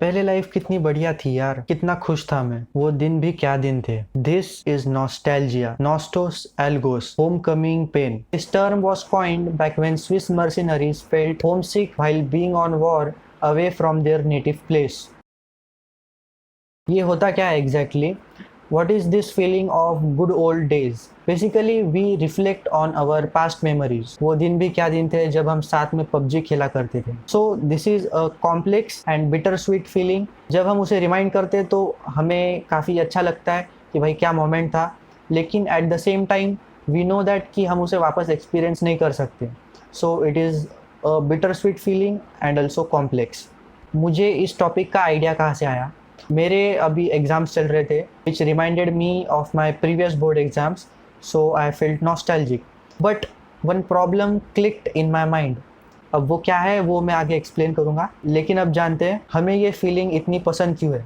पहले लाइफ कितनी बढ़िया थी यार, कितना खुश था मैं। वो दिन भी क्या दिन थे। This is nostalgia, nostos algos, homecoming pain. This term was coined back when Swiss mercenaries felt homesick while being on war away from their native place. ये होता क्या है exactly? What is this feeling of good old days? Basically we reflect on our past memories. वो दिन भी क्या दिन थे जब हम साथ में पबजी खेला करते थे। So this is a complex and bitter sweet feeling. जब हम उसे रिमाइंड करते तो हमें काफ़ी अच्छा लगता है कि भाई क्या मोमेंट था, लेकिन at the same time we know that कि हम उसे वापस एक्सपीरियंस नहीं कर सकते। So it is a bitter sweet feeling and also complex. मुझे इस टॉपिक का आइडिया कहाँ से आया? मेरे अभी एग्ज़ाम्स चल रहे थे which reminded me of my previous board exams, so I felt nostalgic. But one problem clicked in my mind. अब वो क्या है वो मैं आगे एक्सप्लेन करूँगा, लेकिन अब जानते हैं हमें ये फीलिंग इतनी पसंद क्यों है।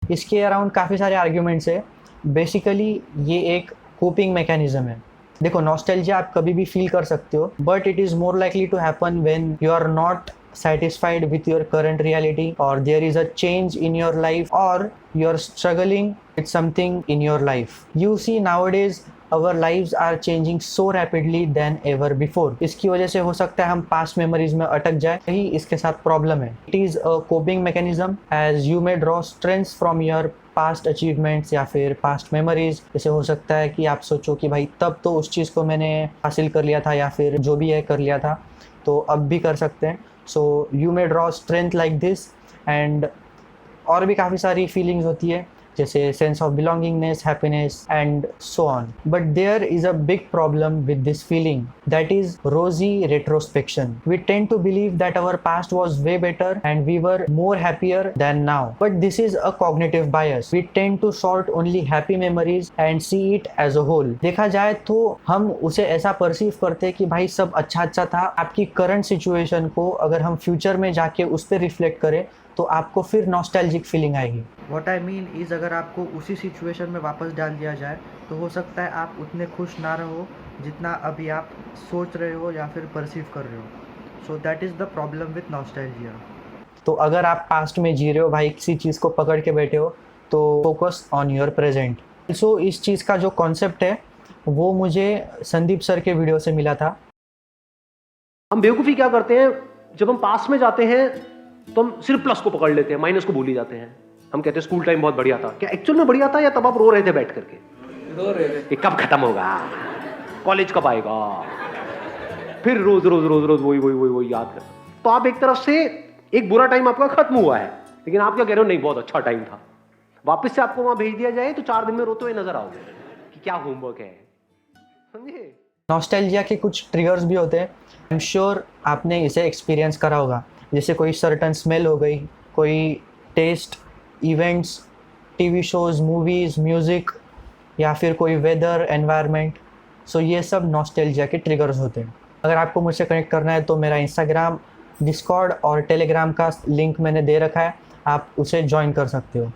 इसके अराउंड काफ़ी सारे आर्ग्यूमेंट्स है। बेसिकली ये एक कोपिंग मैकेनिज्म है। देखो, नॉस्टैल्जिया आप कभी भी फील कर सकते हो, but it is more likely to happen when you are not satisfied with your current reality, or there is a change in your life, or you are struggling with something in your life. You see, nowadays our lives are changing so rapidly than ever before. इसकी वजह से हो सकता है हम past memories में अटक जाए, यही इसके साथ प्रॉब्लम है। It is a coping mechanism as you may draw strengths from your past achievements या फिर पास्ट मेमोरीज। जैसे हो सकता है कि आप सोचो कि भाई तब तो उस चीज़ को मैंने हासिल कर लिया था, या फिर जो भी है कर लिया था, तो अब भी कर सकते हैं। So you may draw strength like this. And और भी काफ़ी सारी फीलिंग्स होती है, जैसे sense of belongingness, happiness and so on. But there is a big problem with this feeling, that is rosy retrospection. We tend to believe that our past was way better and we were more happier than now, but this is a cognitive bias. We tend to sort only happy memories and see it as a whole. देखा जाए तो हम उसे ऐसा perceive करते हैं कि भाई सब अच्छा अच्छा था। आपकी करंट सिचुएशन को अगर हम फ्यूचर में जाके उस पर रिफ्लेक्ट करें तो आपको फिर नॉस्टैल्जिक फीलिंग आएगी। व्हाट आई मीन इज़, अगर आपको उसी सिचुएशन में वापस डाल दिया जाए तो हो सकता है आप उतने खुश ना रहो जितना अभी आप सोच रहे हो या फिर परसीव कर रहे हो। So that is the problem with nostalgia. तो अगर आप पास्ट में जी रहे हो भाई, किसी चीज़ को पकड़ के बैठे हो, तो फोकस ऑन योर प्रेजेंट। सो इस चीज़ का जो कॉन्सेप्ट है वो मुझे संदीप सर के वीडियो से मिला था। हम बेवकूफ़ी क्या करते हैं, जब हम पास में जाते हैं तो हम सिर्फ प्लस को पकड़ लेते हैं, माइनस को भूल ही जाते हैं। हम कहते हैं स्कूल टाइम बहुत बढ़िया था। क्या एक्चुअल में बढ़िया था, या तब आप रो रहे थे बैठ करके? रो रहे थे। कब खत्म होगा, कॉलेज कब आएगा, फिर रोज रोज रोज रोज वही वही वही वही याद कर। तो आप एक तरफ से एक बुरा टाइम आपका खत्म हुआ है, लेकिन आप क्या कह रहे हो, नहीं बहुत अच्छा टाइम था। वापस से आपको वहां भेज दिया जाए तो 4 दिन में रोते हुए नजर आओगे कि क्या होमवर्क है। समझे? नॉस्टैल्जिया के कुछ ट्रिगर्स भी होते हैं। आई एम श्योर आपने इसे एक्सपीरियंस करा होगा, जैसे कोई सर्टन स्मेल हो गई, कोई taste, events, TV shows, movies, music, या फिर कोई वेदर, एनवायरनमेंट। सो ये सब नॉस्टैल्जिया के ट्रिगर्स होते हैं। अगर आपको मुझसे कनेक्ट करना है तो मेरा इंस्टाग्राम, डिस्कॉर्ड और टेलीग्राम का लिंक मैंने दे रखा है, आप उसे ज्वाइन कर सकते हो।